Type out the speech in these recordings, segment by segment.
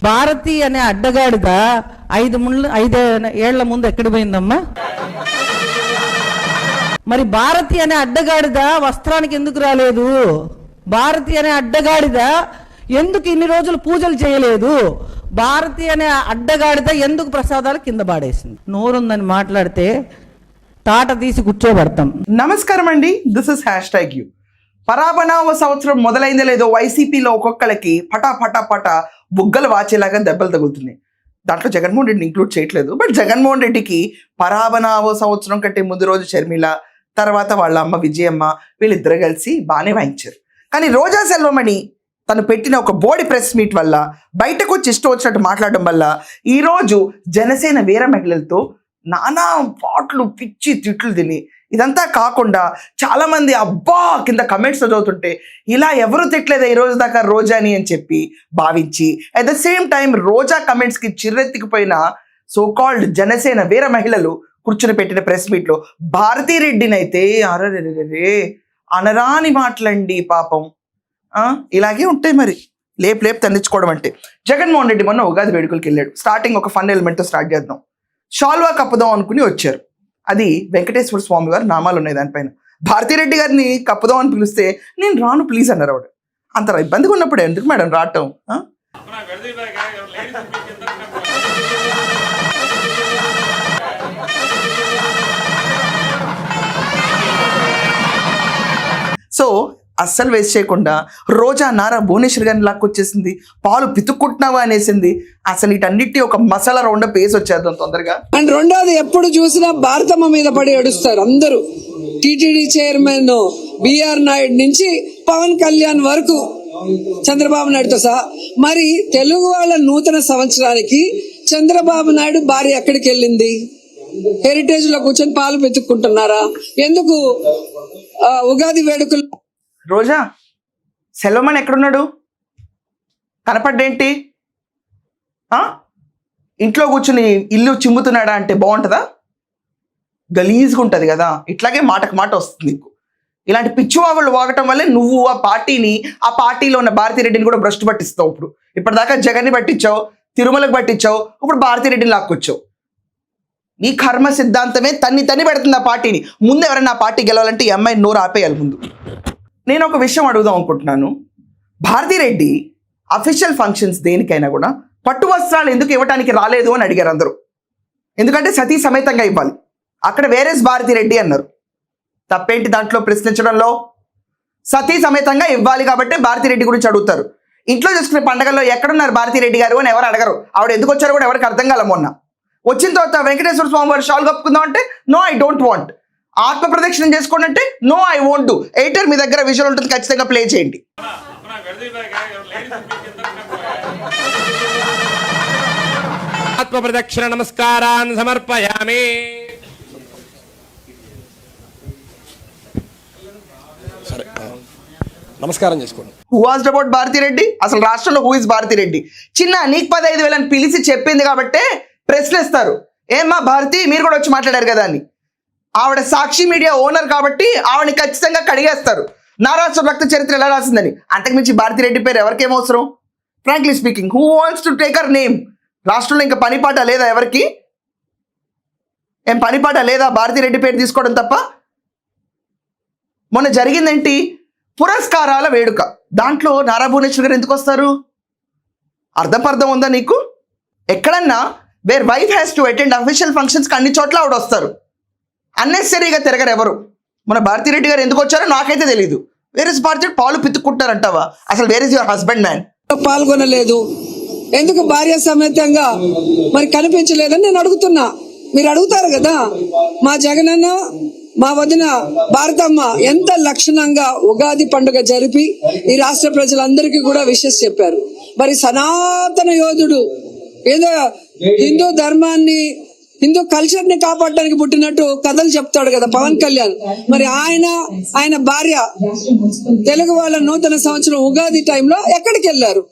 భారతి అనే అడ్డగాడిద 5 ఏళ్ల ముందు ఎక్కడ పోయిందమ్మా? మరి భారతి అనే అడ్డగాడిద వస్త్రానికి ఎందుకు రాలేదు? భారతి అనే అడ్డగాడిద ఎందుకు ఇన్ని రోజులు పూజలు చేయలేదు? భారతి అనే అడ్డగాడిద ఎందుకు ప్రసాదాలు కింద పాడేసింది? నోరుందని మాట్లాడితే తాట తీసి కూర్చోబెడతాం. నమస్కారం అండి, దిస్ ఇస్ #you. పరాభనామ సంవత్సరం మొదలైందో లేదో వైసీపీలో ఒక్కొక్కరికి పటా పటా పటా బుగ్గలు వాచేలాగా దెబ్బలు తగులుతున్నాయి. దాంట్లో జగన్మోహన్ రెడ్డిని ఇంక్లూడ్ చేయట్లేదు. బట్ జగన్మోహన్ రెడ్డికి పరాభనామ సంవత్సరం కంటే ముందు రోజు షర్మిల, తర్వాత వాళ్ళ అమ్మ విజయమ్మ, వీళ్ళిద్దరు కలిసి బాగానే వాయించారు. కానీ రోజా సెల్వమణి తను పెట్టిన ఒక బోడి ప్రెస్ మీట్ వల్ల, బయటకు వచ్చి ఇష్టం వచ్చినట్టు మాట్లాడడం వల్ల ఈరోజు జనసేన వీర మహిళలతో నానా పాటలు పిచ్చి తిట్లు తిని, ఇదంతా కాకుండా చాలా మంది అబ్బా కింద కమెంట్స్ చదువుతుంటే ఇలా ఎవరు తిట్టలేదా ఈ రోజు దాకా రోజాని అని చెప్పి భావించి, at the same time Roja కమెంట్స్కి చిర్రెత్తికిపోయిన సో కాల్డ్ జనసేన వీర మహిళలు కూర్చుని పెట్టిన ప్రెస్ మీట్లో భారతీరెడ్డిని అయితే అరరే అనరాని మాటలండి పాపం. ఇలాగే ఉంటాయి మరి లేపు తండించుకోవడం అంటే. జగన్మోహన్ రెడ్డి మొన్న ఉగాది వేడుకలకి వెళ్ళాడు. స్టార్టింగ్ ఒక ఫన్ ఎలిమెంట్తో స్టార్ట్ చేద్దాం. షాల్వా కప్పుదాం అనుకుని వచ్చారు. అది వెంకటేశ్వర స్వామి గారు నామాలు ఉన్నాయి దానిపైన. భారతీరెడ్డి గారిని కప్పుదాం అని పిలిస్తే నేను రాను ప్లీజ్ అన్నారు. ఆవిడ అంత ఇబ్బందిగా ఉన్నప్పుడు ఎందుకు మేడం రావటం? సో అస్సలు వేస్ట్ చేయకుండా రోజా నారా భువనేశ్వర్ గారిని లాక్కొచ్చేసింది. పాలు పితుక్కుంటున్నావా అనేసింది. అసలు వీటన్నిటి ఒక మసాలా రౌండప్ వేసి వచ్చేద్దాం తొందరగా. అండ్ రెండోది, ఎప్పుడు చూసినా భారతమ్మ మీద పడి ఏడుస్తారు అందరూ. టీటీడీ చైర్మన్ బిఆర్ నాయుడు నుంచి పవన్ కళ్యాణ్ వరకు, చంద్రబాబు నాయుడుతో సహా. మరి తెలుగు వాళ్ళ నూతన సంవత్సరానికి చంద్రబాబు నాయుడు భార్య ఎక్కడికి వెళ్ళింది? హెరిటేజ్ లో కూర్చొని పాలు పెతుక్కుంటున్నారా? ఎందుకు ఉగాది వేడుకలు? రోజా సెల్వమణి ఎక్కడున్నాడు? కనపడ్డేంటి? ఇంట్లో కూర్చుని ఇల్లు చిమ్ముతున్నాడా అంటే బాగుంటుందా? గలీజ్గా ఉంటుంది కదా. ఇట్లాగే మాటకు మాట వస్తుంది నీకు. ఇలాంటి పిచ్చివాగుళ్ళు వాగటం వల్లే నువ్వు ఆ పార్టీలో ఉన్న భారతీరెడ్డిని కూడా భ్రష్టు పట్టిస్తావు. ఇప్పటిదాకా జగన్ని పట్టించావు, తిరుమలకు పట్టించావు, ఇప్పుడు భారతీరెడ్డిని లాక్కొచ్చావు. నీ కర్మ సిద్ధాంతమే తన్ని పెడుతుంది ఆ పార్టీని. ముందు ఎవరైనా ఆ పార్టీ గెలవాలంటే ఈ అమ్మాయిని నోరు ఆపేయాలి ముందు. నేను ఒక విషయం అడుగుదాం అనుకుంటున్నాను. భారతీరెడ్డి అఫీషియల్ ఫంక్షన్స్ దేనికైనా కూడా పట్టు వస్త్రాలు ఎందుకు ఇవ్వడానికి రాలేదు అని అడిగారు అందరూ. ఎందుకంటే సతీ సమేతంగా ఇవ్వాలి. అక్కడ వేరేస్ భారతీరెడ్డి అన్నారు. తప్పేంటి దాంట్లో ప్రశ్నించడంలో? సతీ సమేతంగా ఇవ్వాలి కాబట్టి భారతీరెడ్డి గురించి అడుగుతారు. ఇంట్లో చేసుకునే పండగల్లో ఎక్కడున్నారు భారతీరెడ్డి గారు అని ఎవరు అడగరు. ఆవిడ ఎందుకు వచ్చారో కూడా ఎవరికి అర్థం కాల. మొన్న వచ్చిన తర్వాత వెంకటేశ్వర స్వామి వారు షాల్ కప్పుకుందాం అంటే నో ఐ డోంట్ వాంట్. ఆత్మ ప్రదక్షిణం చేసుకోండి అంటే నో ఐ వోంట్ డూ. ఎయిటర్ మీ దగ్గర విజువల్ ఉంటుంది, ఖచ్చితంగా ప్లే చేయండి. ఆత్మ ప్రదక్షిణ నమస్కారాన్ని సమర్పయామి. సరే, నమస్కారం చేసుకోండి. Who asked about Bharathi Reddy? అసలు రాష్ట్రంలో హూ ఇస్ భారతీరెడ్డి? చిన్న నీకు 15,000 అని పిలిచి చెప్పింది కాబట్టే ప్రశ్నిస్తారు. ఏమ్మా భారతి మీరు కూడా వచ్చి మాట్లాడారు కదా అని. ఆవిడ సాక్షి మీడియా ఓనర్ కాబట్టి ఆవిడని ఖచ్చితంగా కడిగేస్తారు. నా రాష్ట్ర రక్త చరిత్ర ఎలా రాసిందని. అంతకుమించి భారతీరెడ్డి పేరు ఎవరికేం అవసరం? Frankly speaking, who wants to take our name? రాష్ట్రంలో ఇంకా పనిపాట లేదా ఎవరికి? ఏం పనిపాట లేదా భారతీరెడ్డి పేరు తీసుకోవడం తప్ప? మొన్న జరిగిందేంటి? పురస్కారాల వేడుక. దాంట్లో నారా భువనేశ్వర్ గారు ఎందుకు వస్తారు? అర్థం ఉందా నీకు? ఎక్కడన్నా where wife has to attend official ఫంక్షన్స్కి అన్ని చోట్ల ఆవిడ వస్తారు. అన్నెసరీగా తిరగరు ఎవరు. మన భారతీరెడ్డి గారు ఎందుకు వచ్చారో నాకైతే తెలీదు. వేరే భారతీరెడ్డి పాలు పిత్తుకుంటారంటావా? అసలు where is your husband man? పాల్గొనలేదు ఎందుకు? భార్య సమేతంగా మరి కనిపించలేదని నేను అడుగుతున్నా. మీరు అడుగుతారు కదా. మా జగనన్న, మా వదిన భారతమ్మ ఎంత లక్షణంగా ఉగాది పండుగ జరిపి ఈ రాష్ట్ర ప్రజలందరికీ కూడా విషెస్ చెప్పారు. మరి సనాతన యోధుడు ఏదో హిందూ ధర్మాన్ని, హిందూ కల్చర్ ని కాపాడడానికి పుట్టినట్టు కథలు చెప్తాడు కదా పవన్ కళ్యాణ్. మరి ఆయన భార్య తెలుగు వాళ్ళ నూతన సంవత్సరం ఉగాది టైంలో ఎక్కడికి వెళ్ళారు?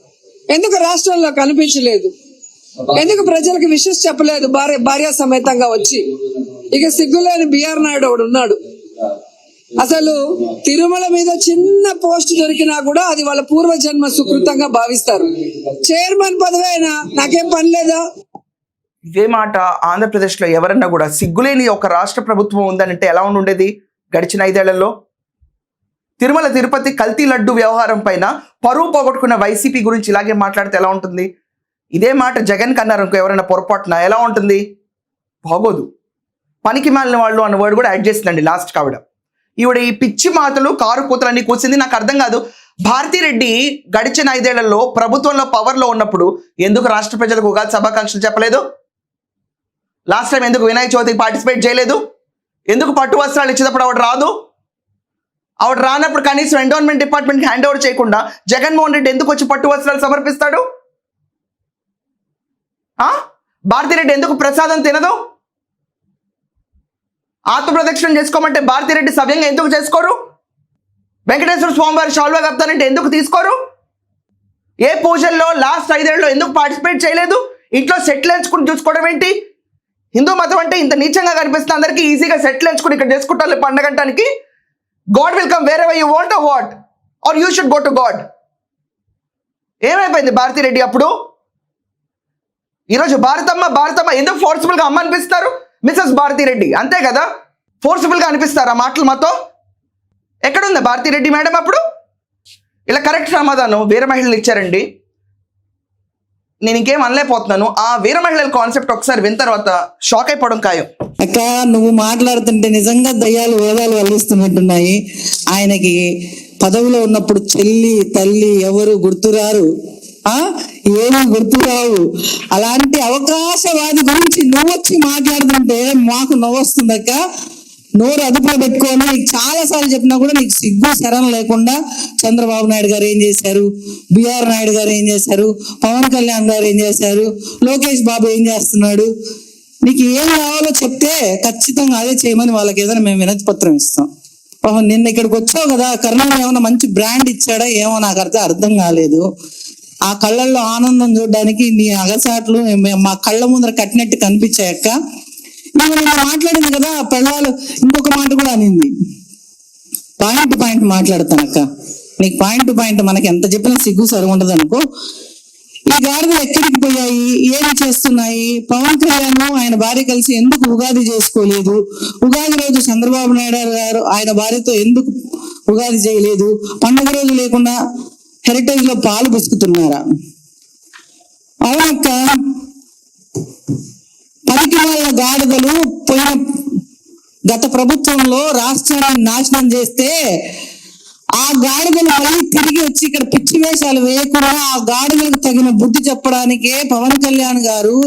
ఎందుకు రాష్ట్రంలో కనిపించలేదు? ఎందుకు ప్రజలకు విషెస్ చెప్పలేదు భార్య సమేతంగా వచ్చి? ఇక సిగ్గులేని బిఆర్ నాయుడు ఒకడు ఉన్నాడు. అసలు తిరుమల మీద చిన్న పోస్ట్ దొరికినా కూడా అది వాళ్ళ పూర్వజన్మ సుకృతంగా భావిస్తారు. చైర్మన్ పదవి అయినా నాకేం పని లేదా? ఇదే మాట ఆంధ్రప్రదేశ్లో ఎవరన్నా కూడా సిగ్గులేని ఒక రాష్ట్ర ప్రభుత్వం ఉందనంటే ఎలా ఉండేది గడిచిన 5 ఏళ్లలో? తిరుమల తిరుపతి కల్తీ లడ్డు వ్యవహారం పైన పరువు పోగొట్టుకున్న వైసీపీ గురించి ఇలాగే మాట్లాడితే ఎలా ఉంటుంది? ఇదే మాట జగన్ కన్నారు ఇంకో ఎవరైనా పొరపాటున ఎలా ఉంటుంది? బాగోదు. పనికి మాలిన వాళ్ళు అన్న వర్డ్ కూడా యాడ్ చేసిందండి లాస్ట్ కావిడ. ఈవిడ ఈ పిచ్చి మాటలు కారు కూతలన్నీ కూసింది. నాకు అర్థం కాదు, భారతిరెడ్డి గడిచిన 5 ఏళ్లలో ప్రభుత్వంలో పవర్లో ఉన్నప్పుడు ఎందుకు రాష్ట్ర ప్రజలకు ఉగాది శుభాకాంక్షలు చెప్పలేదు? లాస్ట్ టైం ఎందుకు వినాయక చవితికి పార్టిసిపేట్ చేయలేదు? ఎందుకు పట్టు వస్త్రాలు ఇచ్చేటప్పుడు ఆవిడ రాదు? ఆవిడ రానప్పుడు కనీసం ఎండోన్మెంట్ డిపార్ట్మెంట్కి హ్యాండ్ ఓవర్ చేయకుండా జగన్మోహన్ రెడ్డి ఎందుకు వచ్చి పట్టు వస్త్రాలు సమర్పిస్తాడు? భారతిరెడ్డి ఎందుకు ప్రసాదం తినదు? ఆత్మప్రదక్షిణం చేసుకోమంటే భారతిరెడ్డి సవ్యంగా ఎందుకు చేసుకోరు? వెంకటేశ్వర స్వామివారి శాల్వా కప్తానంటే ఎందుకు తీసుకోరు? ఏ పూజల్లో లాస్ట్ 5 ఏళ్లలో ఎందుకు పార్టిసిపేట్ చేయలేదు? ఇంట్లో సెటిల్ ఎంచుకుని చూసుకోవడం ఏంటి? హిందూ మతం అంటే ఇంత నీచంగా కనిపిస్తుంది అందరికీ. ఈజీగా సెటిల్ ఎంచుకుని ఇక్కడ చేసుకుంటారు పండగంటానికి. God will come wear ever you want or what, are you should go to God. ఏమైపోయింది భారతిరెడ్డి అప్పుడు? ఈరోజు భారతమ్మ ఎందుకు ఫోర్స్ఫుల్గా అమ్మ అనిపిస్తారు? మిసెస్ భారతిరెడ్డి అంతే కదా, ఫోర్స్ఫుల్గా అనిపిస్తారు ఆ మాటలు మాతో. ఎక్కడుంది భారతిరెడ్డి మేడం అప్పుడు? ఇలా కరెక్ట్ సమాధానం వీర మహిళలు ఇచ్చారండి. నేను ఇంకేం అనలేకపోతున్నాను. ఆ వీర మహిళల కాన్సెప్ట్ ఒకసారి విన్న తర్వాత షాక్ అయిపోవడం ఖాయం. అక్క నువ్వు మాట్లాడుతుంటే నిజంగా దయ్యాలు వేదాలు వల్లిస్తున్నట్టున్నాయి. ఆయనకి పదవిలో ఉన్నప్పుడు చెల్లి తల్లి ఎవరు గుర్తురారు, ఏమీ గుర్తురావు. అలాంటి అవకాశవాది గురించి నువ్వు వచ్చి మాట్లాడుతుంటే మాకు నవ్వొస్తుందక్క. నోరు అదుపులో పెట్టుకొని నీకు చాలా సార్లు చెప్పినా కూడా నీకు సిగ్గు శరం లేకుండా చంద్రబాబు నాయుడు గారు ఏం చేశారు, బిఆర్ నాయుడు గారు ఏం చేశారు, పవన్ కళ్యాణ్ గారు ఏం చేశారు, లోకేష్ బాబు ఏం చేస్తున్నాడు, నీకు ఏం కావాలో చెప్తే ఖచ్చితంగా అదే చేయమని వాళ్ళకి ఏదైనా మేము వినతి పత్రం ఇస్తాం. పాపం నిన్న ఇక్కడికి వచ్చావు కదా, కర్ణం ఏమైనా మంచి బ్రాండ్ ఇచ్చాడా ఏమో నాకు అర్థం కాలేదు. ఆ కళ్ళల్లో ఆనందం చూడడానికి నీ అగసాట్లు మా కళ్ళ ముందర కట్టినట్టు కనిపించాయక్క. నువ్వు నిన్న మాట్లాడింది కదా పెళ్ళాలు, ఇంకొక మాట కూడా అనింది. పాయింట్ మాట్లాడతానక్క, నీకు పాయింట్ మనకి ఎంత చెప్పినా సిగ్గు సరిగా ఉండదు అనుకో. ఈ గాడిదలు ఎక్కడికి పోయాయి, ఏమి చేస్తున్నాయి? పవన్ కళ్యాణ్ ఆయన భార్య కలిసి ఎందుకు ఉగాది చేసుకోలేదు? ఉగాది రోజు చంద్రబాబు నాయుడు గారు ఆయన భార్యతో ఎందుకు ఉగాది చేయలేదు? పండుగ రోజు లేకుండా హెరిటేజ్ లో పాలు పిసుకుతున్నారా? అవునక్క, పనికి వాళ్ళ గాడిదలు పోయిన గత ప్రభుత్వంలో రాష్ట్రాన్ని నాశనం చేస్తే ఆ గాడిదలు మళ్ళీ తిరిగి వచ్చి ఇక్కడ పిచ్చి వేషాలు వేయకుండా ఆ గాడిదలకు తగిన బుద్ధి చెప్పడానికే పవన్ కళ్యాణ్ గారు,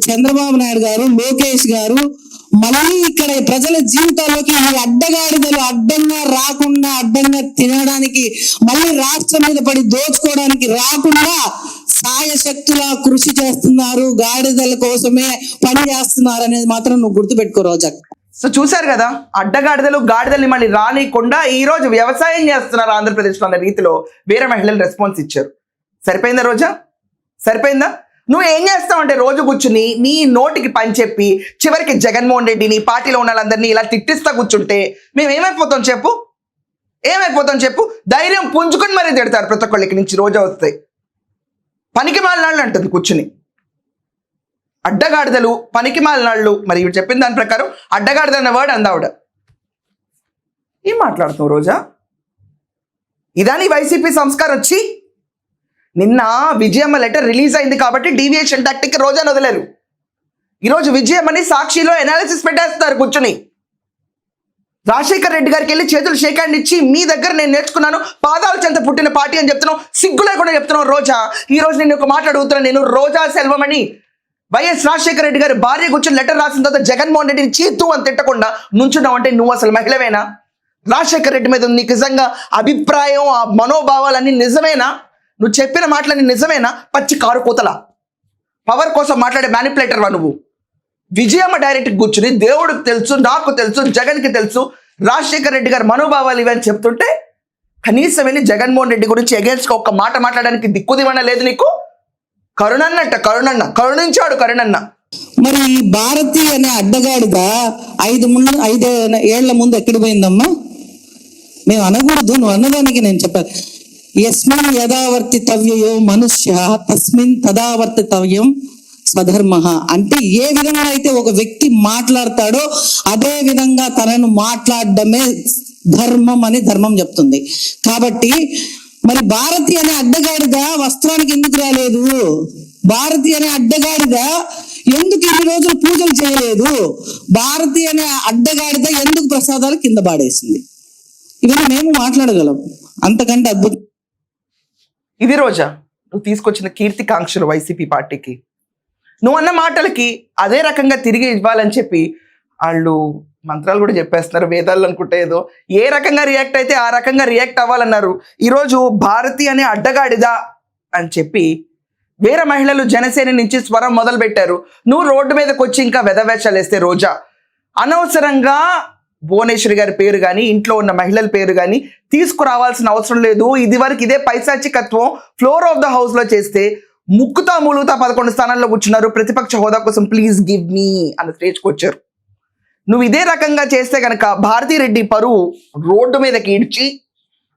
చంద్రబాబు నాయుడు గారు, లోకేష్ గారు మళ్ళీ ఇక్కడ ప్రజల జీవితాల్లోకి ఈ అడ్డగాడిదలు అడ్డంగా రాకుండా, అడ్డంగా తినడానికి, మళ్ళీ రాష్ట్రం మీద పడి దోచుకోవడానికి రాకుండా సాయశక్తులా కృషి చేస్తున్నారు. గాడిదల కోసమే పని చేస్తున్నారు అనేది మాత్రం నువ్వు గుర్తుపెట్టుకో రోజా. సో చూశారు కదా, అడ్డగాడిదలు గాడిదల్ని మళ్ళీ రానికుండా ఈ రోజు వ్యవసాయం చేస్తున్నారు ఆంధ్రప్రదేశ్లో అన్న రీతిలో వేరే మహిళలు రెస్పాన్స్ ఇచ్చారు. సరిపోయిందా రోజా? సరిపోయిందా? నువ్వు ఏం చేస్తావంటే రోజు కూర్చుని నీ నోటికి పని చెప్పి చివరికి జగన్మోహన్ రెడ్డి నీ పార్టీలో ఉన్న వాళ్ళందరినీ ఇలా తిట్టిస్తా కూర్చుంటే మేము ఏమైపోతాం చెప్పు? ఏమైపోతాం చెప్పు? ధైర్యం పుంజుకొని మరీ తిడతారు ప్రతి ఒక్కళ్ళకి నుంచి రోజా వస్తాయి. పనికి మాలినాళ్ళు అంటుంది కూర్చుని. అడ్డగాడిదలు పనికి మాలినాళ్ళు. మరి ఇవి చెప్పిన దాని ప్రకారం అడ్డగాడిద అన్న వర్డ్ అందావిడ. ఏం మాట్లాడుతావు రోజా? ఇదాని వైసీపీ సంస్కారం వచ్చి నిన్న విజయమ్మ లెటర్ రిలీజ్ అయింది కాబట్టి డీవియేషన్ టాక్టిక్ రోజాను వదిలేరు. ఈరోజు విజయమ్మని సాక్షిలో ఎనాలిసిస్ పెట్టేస్తారు కూర్చుని. రాజశేఖర్ రెడ్డి గారికి వెళ్ళి చేతులు షేక్ హ్యాండ్ ఇచ్చి మీ దగ్గర నేను నేర్చుకున్నాను, పాదాల చెంత పుట్టిన పార్టీ అని చెప్తున్నావు, సిగ్గు లేకుండా చెప్తున్నావు రోజా. ఈ రోజు నేను ఒక మాట అడుగుతున్నాను, నేను రోజా సెల్వమణి వైఎస్ రాజశేఖర రెడ్డి గారి భార్య కూర్చొని లెటర్ రాసిన తర్వాత జగన్మోహన్ రెడ్డిని చీతూ అని తిట్టకుండా నుంచున్నావు అంటే నువ్వు అసలు మహిళవేనా? రాజశేఖర రెడ్డి మీద నీకు నిజంగా అభిప్రాయం, ఆ మనోభావాలన్నీ నిజమేనా? నువ్వు చెప్పిన మాటలన్నీ నిజమేనా? పచ్చి కారు కూతల పవర్ కోసం మాట్లాడే మ్యానిపులేటర్వా నువ్వు? విజయమ్మ డైరెక్ట్ కూర్చుని దేవుడికి తెలుసు, నాకు తెలుసు, జగన్కి తెలుసు, రాజశేఖర రెడ్డి గారి మనోభావాలు ఇవని చెప్తుంటే కనీసం వెళ్ళి జగన్మోహన్ రెడ్డి గురించి ఎగేన్స్గా ఒక్క మాట మాట్లాడడానికి దిక్కుదివన లేదు నీకు. కరుణించాడు కరుణన్న. మరి ఈ భారతి అనే అడ్డగాడిద 5 ఏళ్ల ముందు ఎక్కడ పోయిందమ్మా? మేము అనకూడదు, నువ్వు అన్నదానికి నేను చెప్పాను. యస్మిన్ యథావర్తితవ్యయో మనుష్య తస్మిన్ తదావర్తితవ్యం స్వధర్మ. అంటే ఏ విధంగా అయితే ఒక వ్యక్తి మాట్లాడతాడో అదే విధంగా తనను మాట్లాడడమే ధర్మం అని ధర్మం చెప్తుంది. కాబట్టి మరి భారతి అనే అడ్డగాడిద వస్త్రానికి ఎందుకు రాలేదు? భారతి అనే అడ్డగాడిద ఎందుకు ఇన్ని రోజులు పూజలు చేయలేదు? భారతి అనే అడ్డగాడిద ఎందుకు ప్రసాదాలు కింద పాడేసింది? ఇవన్నీ మేము మాట్లాడగలం. అంతకంటే అద్భుతం. ఇది రోజా నువ్వు తీసుకొచ్చిన కీర్తికాంక్షలు వైసీపీ పార్టీకి. నువ్వు అన్న మాటలకి అదే రకంగా తిరిగి ఇవ్వాలని చెప్పి వాళ్ళు మంత్రాలు కూడా చెప్పేస్తున్నారు, వేదాలు అనుకుంటే ఏదో. ఏ రకంగా రియాక్ట్ అయితే ఆ రకంగా రియాక్ట్ అవ్వాలన్నారు. ఈరోజు భారతి అనే అడ్డగాడిదా అని చెప్పి వేరే మహిళలు జనసేన నుంచి స్వరం మొదలు పెట్టారు. నువ్వు రోడ్డు మీదకి వచ్చి ఇంకా వెధవేషాలు వేస్తే రోజా అనవసరంగా భువనేశ్వరి గారి పేరు కానీ ఇంట్లో ఉన్న మహిళల పేరు కానీ తీసుకురావాల్సిన అవసరం లేదు. ఇది వరకు ఇదే పైశాచికత్వం ఫ్లోర్ ఆఫ్ ద హౌస్ లో చేస్తే ముక్కుతా మూలుగుతా 11 స్థానాల్లో కూర్చున్నారు. ప్రతిపక్ష హోదా కోసం ప్లీజ్ గివ్ మీ అన్న స్టేజ్కి వచ్చారు. నువ్వు ఇదే రకంగా చేస్తే కనుక భారతీరెడ్డి పరువు రోడ్డు మీదకి ఈడ్చి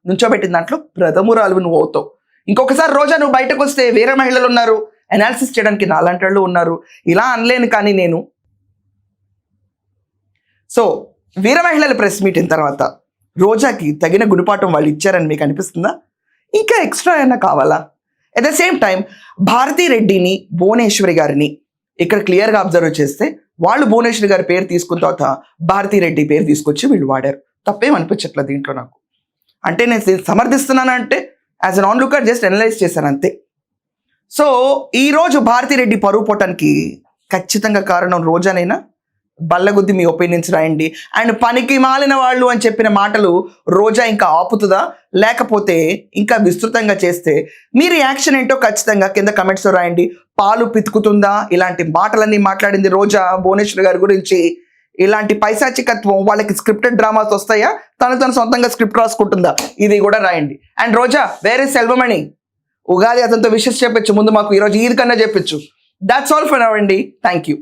నుంచోబెట్టిన దాంట్లో ప్రథమురాలు నువ్వు అవుతావు. ఇంకొకసారి రోజా నువ్వు బయటకు వస్తే వేరే మహిళలు ఉన్నారు అనాలిసిస్ చేయడానికి, నాలాంటి వాళ్ళు ఉన్నారు. ఇలా అనలేను కానీ నేను. సో వీర మహిళల ప్రెస్ మీట్ అయిన తర్వాత రోజాకి తగిన గుణపాఠం వాళ్ళు ఇచ్చారని మీకు అనిపిస్తుందా? ఇంకా ఎక్స్ట్రా అయినా కావాలా? అట్ ద సేమ్ టైం భారతీరెడ్డిని భువనేశ్వరి గారిని ఇక్కడ క్లియర్గా అబ్జర్వ్ చేస్తే వాళ్ళు భువనేశ్వరి గారి పేరు తీసుకున్న తర్వాత భారతీరెడ్డి పేరు తీసుకొచ్చి వీళ్ళు వాడారు. తప్పేం అనిపించట్లేదు దీంట్లో నాకు. అంటే నేను సమర్థిస్తున్నానంటే as an onlooker just analyze చేశాను అంతే. సో ఈరోజు భారతీరెడ్డి పరువు పోవటానికి ఖచ్చితంగా కారణం రోజానైనా? బల్లగుద్ది మీ ఒపీనియన్స్ రాయండి. అండ్ పనికి మాలిన వాళ్ళు అని చెప్పిన మాటలు రోజా ఇంకా ఆపుతుందా, లేకపోతే ఇంకా విస్తృతంగా చేస్తే మీ రియాక్షన్ ఏంటో ఖచ్చితంగా కింద కమెంట్స్లో రాయండి. పాలు పితుకుతుందా? ఇలాంటి మాటలన్నీ మాట్లాడింది రోజా భువనేశ్వరి గారి గురించి. ఇలాంటి పైశాచికత్వం వాళ్ళకి స్క్రిప్టెడ్ డ్రామాస్ వస్తాయా, తను సొంతంగా స్క్రిప్ట్ రాసుకుంటుందా? ఇది కూడా రాయండి. అండ్ రోజా వేరే సెల్వమణి ఉగాది అతనితో విషెస్ చెప్పచ్చు ముందు, మాకు ఈరోజు ఈద్ కన్నా చెప్పచ్చు. దాట్స్ ఆల్ ఫర్ నౌ అండి. Thank you.